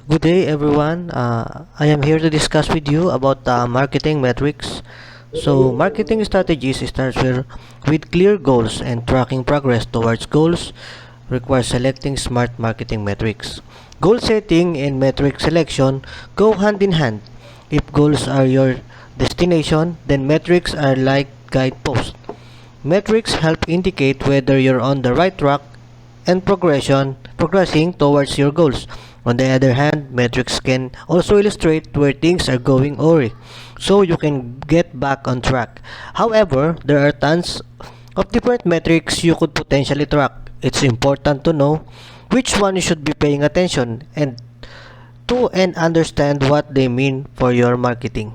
Good day, everyone. I am here to discuss with you about marketing metrics. Marketing strategies starts with clear goals and tracking progress towards goals requires selecting smart marketing metrics. Goal setting and metric selection go hand in hand. If goals are your destination, then metrics are like guideposts. Metrics help indicate whether you're on the right track and progressing towards your goals. On the other hand, metrics can also illustrate where things are going awry, so you can get back on track. However, there are tons of different metrics you could potentially track. It's important to know which one you should be paying attention and understand what they mean for your marketing.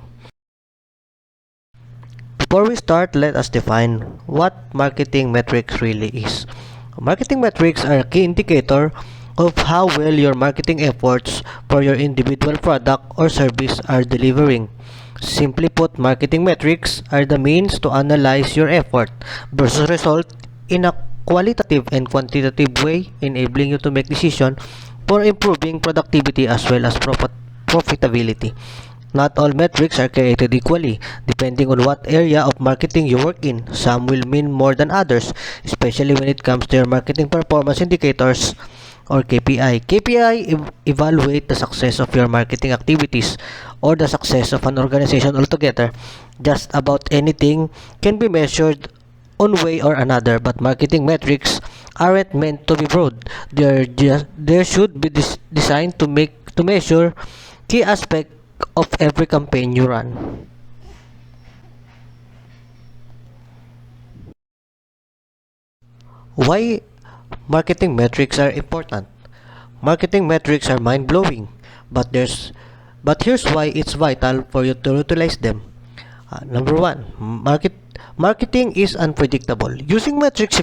Before we start, let us define what marketing metrics really is. Marketing metrics are a key indicator of how well your marketing efforts for your individual product or service are delivering. Simply put, marketing metrics are the means to analyze your effort versus result in a qualitative and quantitative way, enabling you to make decisions for improving productivity as well as profitability. Not all metrics are created equally, depending on what area of marketing you work in. Some will mean more than others, especially when it comes to your marketing performance indicators or KPI. KPI evaluate the success of your marketing activities or the success of an organization altogether. Just about anything can be measured one way or another, but marketing metrics aren't meant to be broad. They should be designed to measure key aspects of every campaign you run. Why marketing metrics are important? Marketing metrics are mind-blowing, but here's why it's vital for you to utilize them. Number one, marketing is unpredictable. Using metrics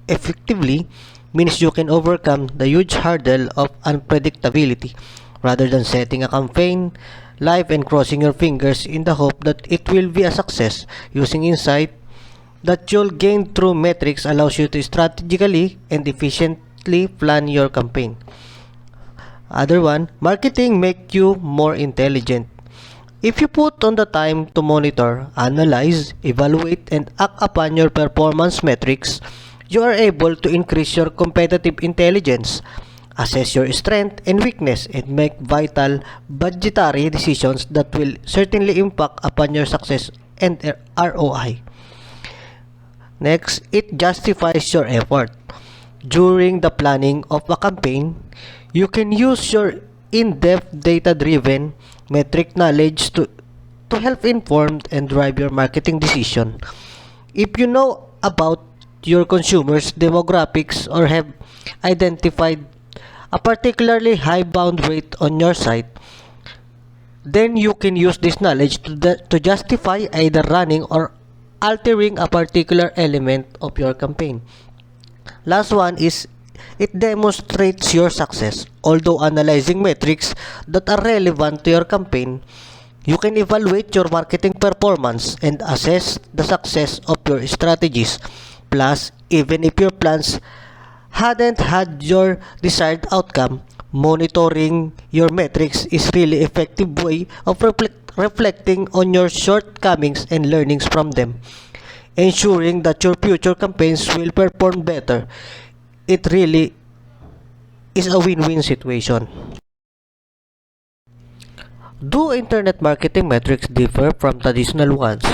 effectively means you can overcome the huge hurdle of unpredictability rather than setting a campaign live and crossing your fingers in the hope that it will be a success. Using insight that you'll gain through metrics allows you to strategically and efficiently plan your campaign. Other one, marketing make you more intelligent. If you put on the time to monitor, analyze, evaluate, and act upon your performance metrics, you are able to increase your competitive intelligence, assess your strength and weakness, and make vital budgetary decisions that will certainly impact upon your success and ROI. Next, it justifies your effort. During the planning of a campaign, you can use your in-depth data-driven metric knowledge to help inform and drive your marketing decision. If you know about your consumers' demographics or have identified a particularly high bound rate on your site, then you can use this knowledge to justify either running or altering a particular element of your campaign. Last one is it demonstrates your success. Although analyzing metrics that are relevant to your campaign, you can evaluate your marketing performance and assess the success of your strategies. Plus, even if your plans hadn't had your desired outcome, monitoring your metrics is really effective way of reflecting on your shortcomings and learnings from them, ensuring that your future campaigns will perform better. It really is a win-win situation. Do internet marketing metrics differ from traditional ones?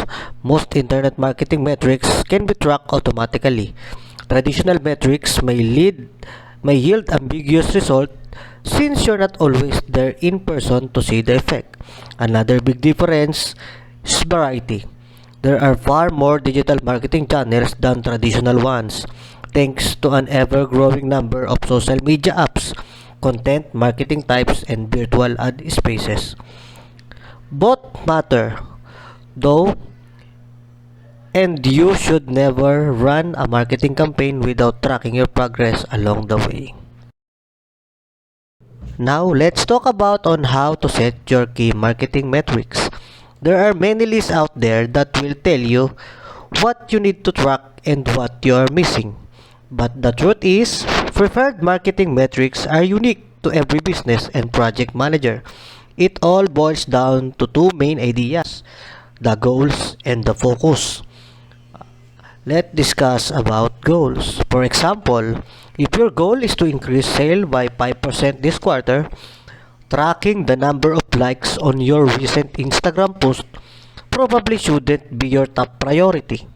Most internet marketing metrics can be tracked automatically. Traditional metrics may yield ambiguous results since you're not always there in person to see the effect. Another big difference is variety. There are far more digital marketing channels than traditional ones, thanks to an ever-growing number of social media apps, content marketing types, and virtual ad spaces. Both matter, though, and you should never run a marketing campaign without tracking your progress along the way. Now, let's talk about on how to set your key marketing metrics. There are many lists out there that will tell you what you need to track and what you are missing. But the truth is, preferred marketing metrics are unique to every business and project manager. It all boils down to two main ideas: the goals and the focus. Let's discuss about goals. For example, if your goal is to increase sale by 5% this quarter, tracking the number of likes on your recent Instagram post probably shouldn't be your top priority.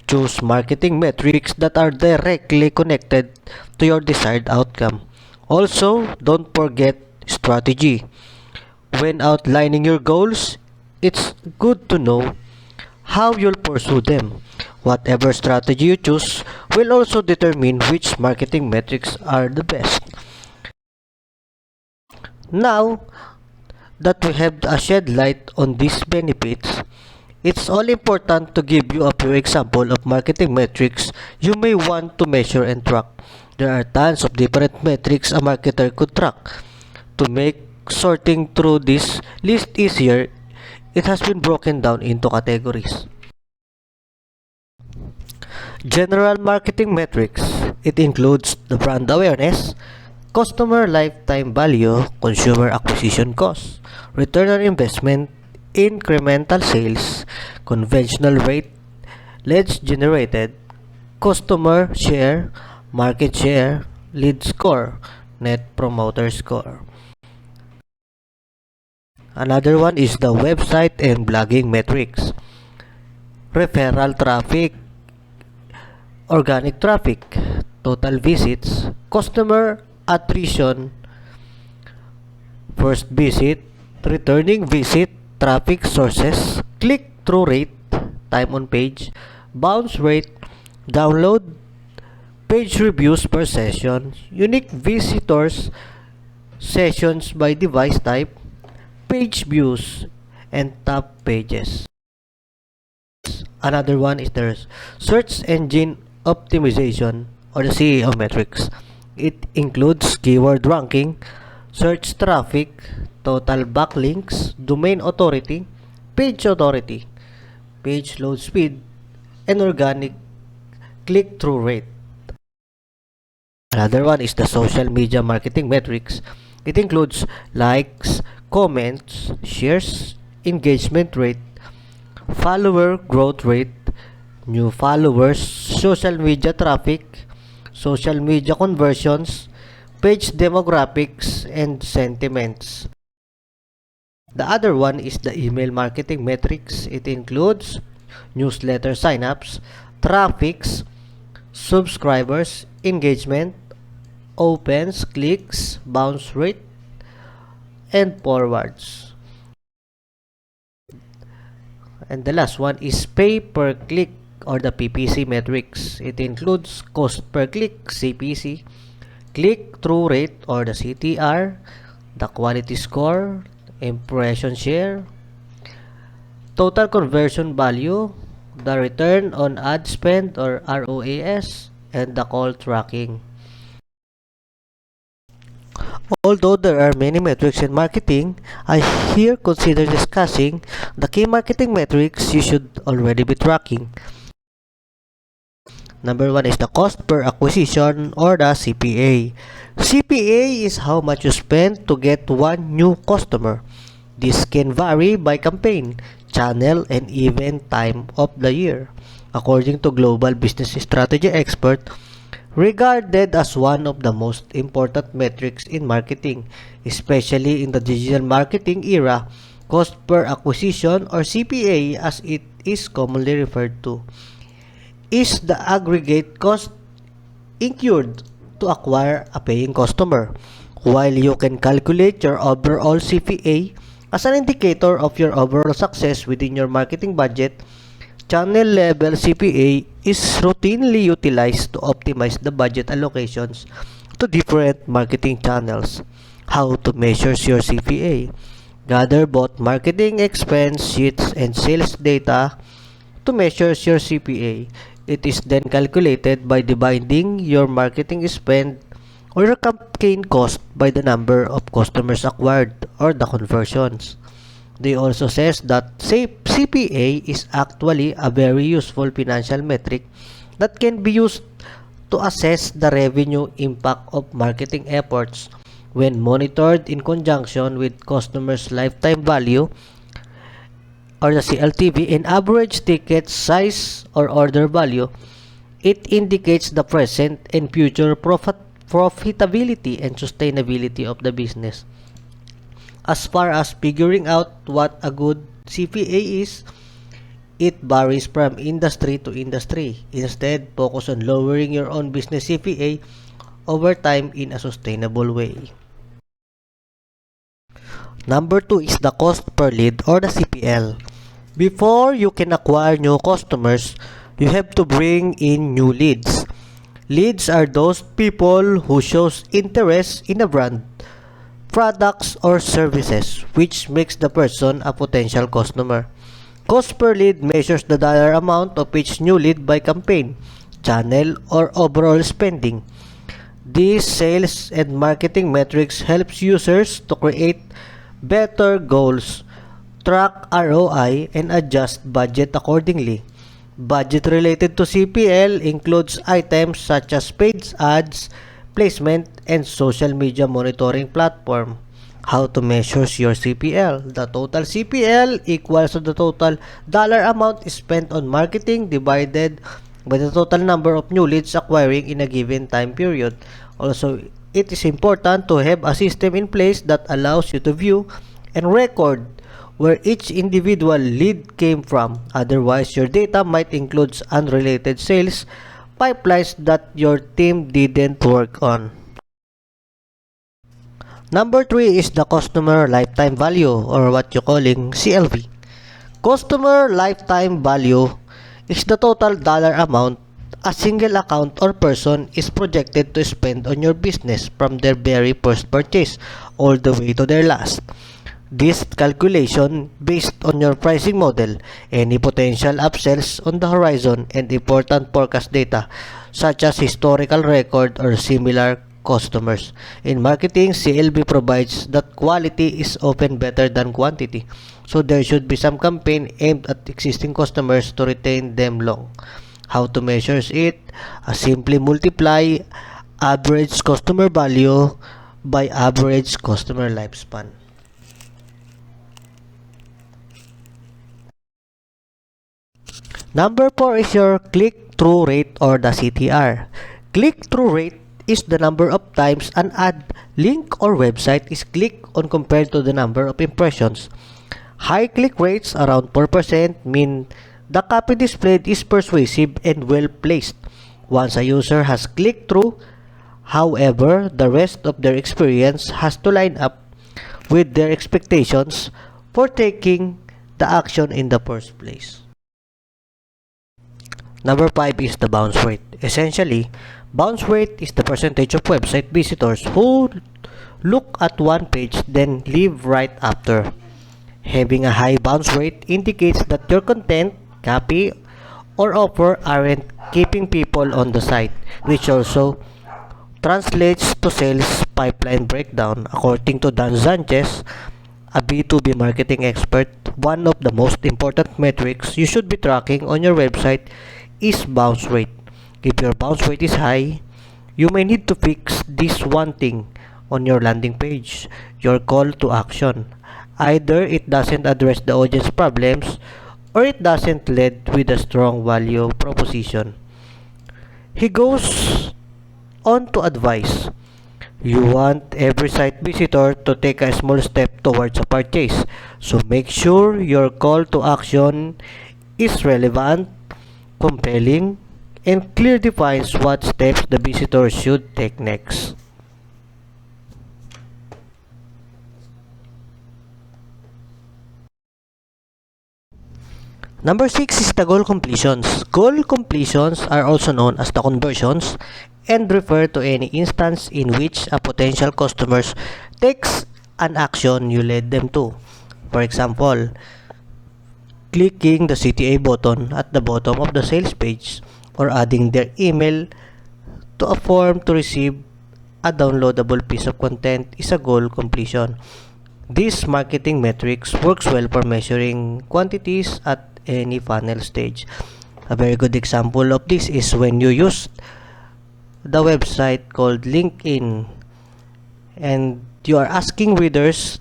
Choose marketing metrics that are directly connected to your desired outcome. Also, don't forget strategy. When outlining your goals, it's good to know how you'll pursue them. Whatever strategy you choose will also determine which marketing metrics are the best. Now that we have shed light on these benefits, it's all important to give you a few examples of marketing metrics you may want to measure and track. There are tons of different metrics a marketer could track. To make sorting through this list easier, it has been broken down into categories. General marketing metrics. It includes the brand awareness, customer lifetime value, consumer acquisition cost, return on investment, incremental sales, conventional rate, leads generated, customer share, market share, lead score, net promoter score. Another one is the website and blogging metrics. Referral traffic, organic traffic, total visits, customer attrition, first visit, returning visit, traffic sources, click-through rate, time on page, bounce rate, download, page reviews per session, unique visitors, sessions by device type, page views, and top pages. Another one is the search engine optimization or the SEO metrics. It includes keyword ranking, search traffic, total backlinks, domain authority, page load speed, and organic click-through rate. Another one is the social media marketing metrics. It includes likes, comments, shares, engagement rate, follower growth rate, new followers, social media traffic, social media conversions, page demographics, and sentiments. The other one is the email marketing metrics. It includes newsletter signups, traffics, subscribers, engagement, opens, clicks, bounce rate, and forwards. And the last one is pay per click or the PPC metrics. It includes cost per click, CPC, click-through rate or the CTR, the quality score, impression share, total conversion value, the return on ad spend or ROAS, and the call tracking. Although there are many metrics in marketing, I here consider discussing the key marketing metrics you should already be tracking. Number one is the cost per acquisition or the CPA. CPA is how much you spend to get one new customer. This can vary by campaign, channel, and even time of the year. According to global business strategy expert, regarded as one of the most important metrics in marketing, especially in the digital marketing era, cost per acquisition or CPA as it is commonly referred to, is the aggregate cost incurred to acquire a paying customer. While you can calculate your overall CPA as an indicator of your overall success within your marketing budget, channel level CPA is routinely utilized to optimize the budget allocations to different marketing channels. How to measure your CPA? Gather both marketing expense sheets and sales data to measure your CPA. It is then calculated by dividing your marketing spend or your campaign cost by the number of customers acquired or the conversions. They also says that CPA is actually a very useful financial metric that can be used to assess the revenue impact of marketing efforts When monitored in conjunction with customers' lifetime value or the CLTV and average ticket size or order value, it indicates the present and future profitability and sustainability of the business. As far as figuring out what a good CPA is, it varies from industry to industry. Instead, focus on lowering your own business CPA over time in a sustainable way. Number 2 is the cost per lead or the CPL. Before you can acquire new customers, you have to bring in new leads. Leads are those people who shows interest in a brand, products, or services, which makes the person a potential customer. Cost per lead measures the dollar amount of each new lead by campaign, channel, or overall spending. These sales and marketing metrics helps users to create better goals, track ROI, and adjust budget accordingly. Budget related to CPL includes items such as paid ads, placement, and social media monitoring platform. How to measure your CPL? The total CPL equals to the total dollar amount spent on marketing divided by the total number of new leads acquiring in a given time period. Also, it is important to have a system in place that allows you to view and record where each individual lead came from. Otherwise, your data might include unrelated sales pipelines that your team didn't work on. Number 3 is the customer lifetime value or what you calling CLV. Customer lifetime value is the total dollar amount a single account or person is projected to spend on your business from their very first purchase all the way to their last. This calculation based on your pricing model, any potential upsells on the horizon, and important forecast data such as historical record or similar customers. In marketing, CLV provides that quality is often better than quantity. So there should be some campaign aimed at existing customers to retain them long. How to measure it? Simply multiply average customer value by average customer lifespan. Number 4 is your click-through rate or the CTR. Click-through rate is the number of times an ad, link, or website is clicked on compared to the number of impressions. High click rates around 4% mean the copy displayed is persuasive and well placed. Once a user has clicked through, however, the rest of their experience has to line up with their expectations for taking the action in the first place. Number 5 is the bounce rate. Essentially, bounce rate is the percentage of website visitors who look at one page then leave right after. Having a high bounce rate indicates that your content, copy, or offer aren't keeping people on the site, which also translates to sales pipeline breakdown. According to Dan Sanchez, a B2B marketing expert, one of the most important metrics you should be tracking on your website is bounce rate. If your bounce rate is high, you may need to fix this one thing on your landing page, your call to action. Either it doesn't address the audience problems or it doesn't lead with a strong value proposition. He goes on to advise, you want every site visitor to take a small step towards a purchase, so make sure your call to action is relevant, compelling, and clear defines what steps the visitor should take next. Number 6 is the goal completions. Goal completions are also known as the conversions and refer to any instance in which a potential customer takes an action you led them to. For example, clicking the CTA button at the bottom of the sales page or adding their email to a form to receive a downloadable piece of content is a goal completion. This marketing metrics works well for measuring quantities at any funnel stage. A very good example of this is when you use the website called LinkedIn and you are asking readers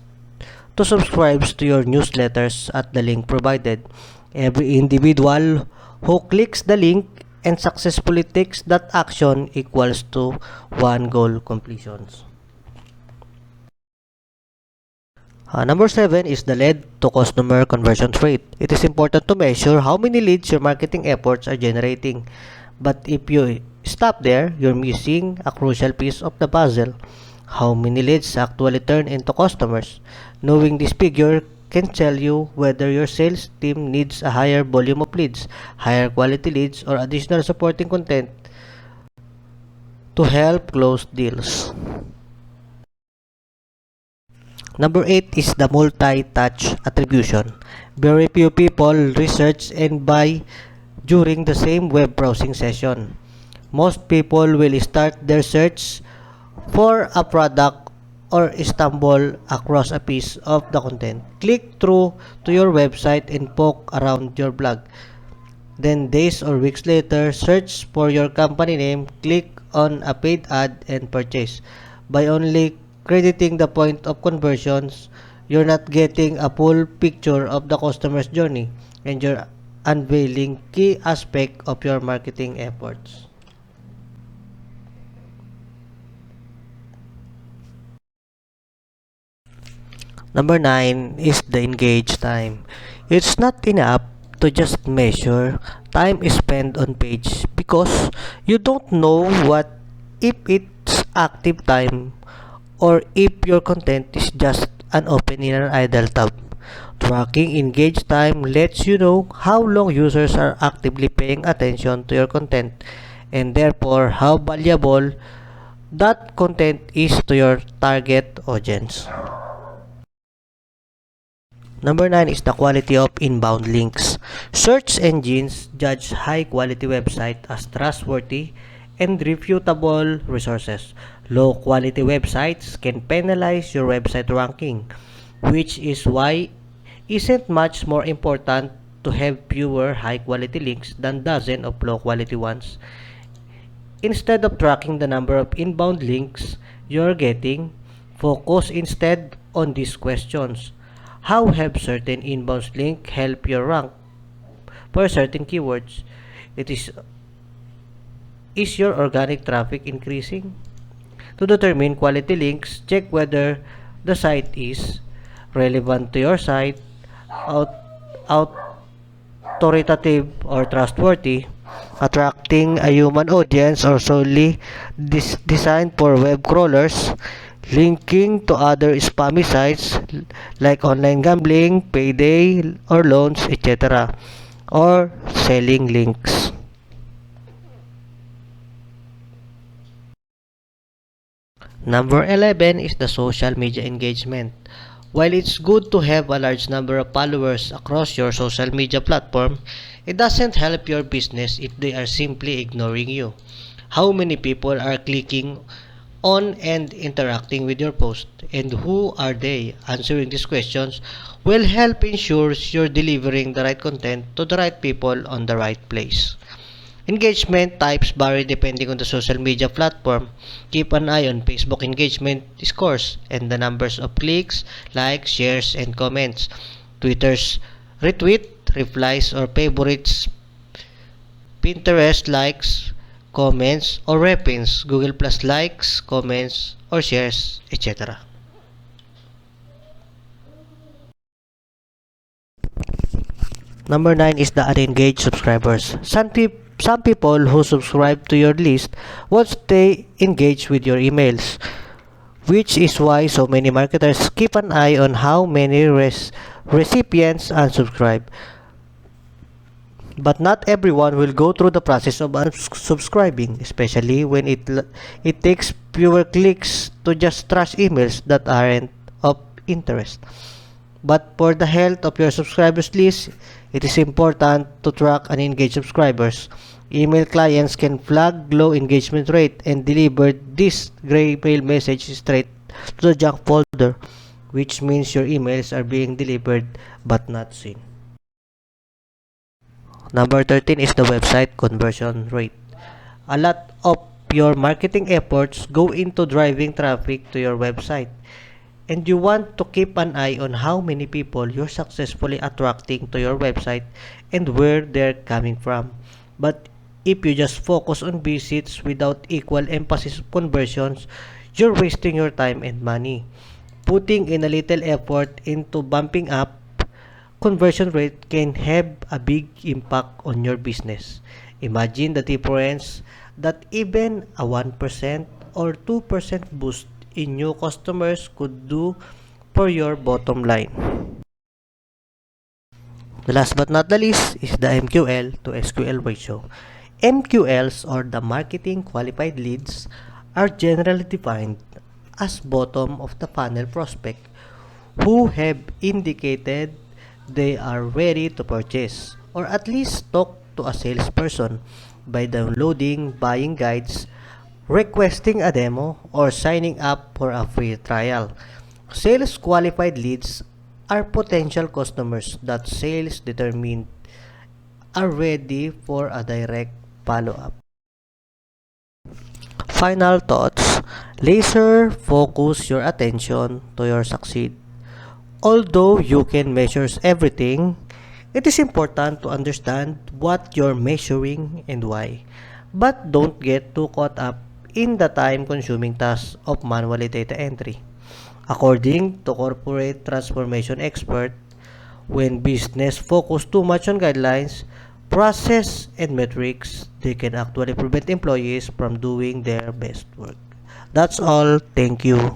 to subscribe to your newsletters at the link provided. Every individual who clicks the link and successfully takes that action equals to one goal completions. Number 7 is the lead to customer conversion rate. It is important to measure how many leads your marketing efforts are generating. But if you stop there, you're missing a crucial piece of the puzzle. How many leads actually turn into customers? Knowing this figure can tell you whether your sales team needs a higher volume of leads, higher quality leads, or additional supporting content to help close deals. Number 8 is the multi-touch attribution. Very few people research and buy during the same web browsing session. Most people will start their search for a product or stumble across a piece of the content. Click through to your website and poke around your blog. Then days or weeks later, search for your company name, click on a paid ad and purchase. By only crediting the point of conversions, you're not getting a full picture of the customer's journey and you're unveiling key aspect of your marketing efforts. Number 9 is the engage time. It's not enough to just measure time spent on page because you don't know what if it's active time or if your content is just an open in an idle tab. Tracking engage time lets you know how long users are actively paying attention to your content and therefore how valuable that content is to your target audience. Number 9 is the quality of inbound links. Search engines judge high-quality websites as trustworthy and reputable resources. Low-quality websites can penalize your website ranking, which is why isn't much more important to have fewer high-quality links than dozens of low-quality ones. Instead of tracking the number of inbound links you're getting, focus instead on these questions. How have certain inbound links help your rank for certain keywords? It is your organic traffic increasing? To determine quality links, check whether the site is relevant to your site, authoritative or trustworthy, attracting a human audience or solely designed for web crawlers, linking to other spammy sites like online gambling, payday or loans, etc., or selling links. Number 11 is the social media engagement. While it's good to have a large number of followers across your social media platform, it doesn't help your business if they are simply ignoring you. How many people are clicking on and interacting with your post, and who are they? Answering these questions will help ensure you're delivering the right content to the right people on the right place. Engagement types vary depending on the social media platform. Keep an eye on Facebook engagement scores and the numbers of clicks, likes, shares, and comments. Twitter's retweet, replies, or favorites. Pinterest likes, comments, or repins. Google Plus likes, comments, or shares, etc. Number 9 is the unengaged subscribers. Some people who subscribe to your list won't stay engaged with your emails, which is why so many marketers keep an eye on how many recipients unsubscribe. But not everyone will go through the process of unsubscribing, especially when it takes fewer clicks to just trash emails that aren't of interest. But for the health of your subscribers list, it is important to track and engage subscribers. Email clients can flag low engagement rate and deliver this gray mail message straight to the junk folder, which means your emails are being delivered but not seen. Number 13 is the website conversion rate. A lot of your marketing efforts go into driving traffic to your website, and you want to keep an eye on how many people you're successfully attracting to your website and where they're coming from. But if you just focus on visits without equal emphasis on conversions, you're wasting your time and money. Putting in a little effort into bumping up conversion rate can have a big impact on your business. Imagine the difference that even a 1% or 2% boost in new customers could do for your bottom line. The last but not the least is the MQL to SQL ratio. MQLs, or the marketing qualified leads, are generally defined as bottom of the funnel prospect who have indicated they are ready to purchase or at least talk to a salesperson by downloading buying guides, requesting a demo, or signing up for a free trial. Sales qualified leads are potential customers that sales determined are ready for a direct follow-up. Final thoughts. Laser focus your attention to your succeed. Although you can measure everything, it is important to understand what you're measuring and why. But don't get too caught up in the time-consuming task of manually data entry. According to corporate transformation expert, when business focus too much on guidelines, process, and metrics, they can actually prevent employees from doing their best work. That's all. Thank you.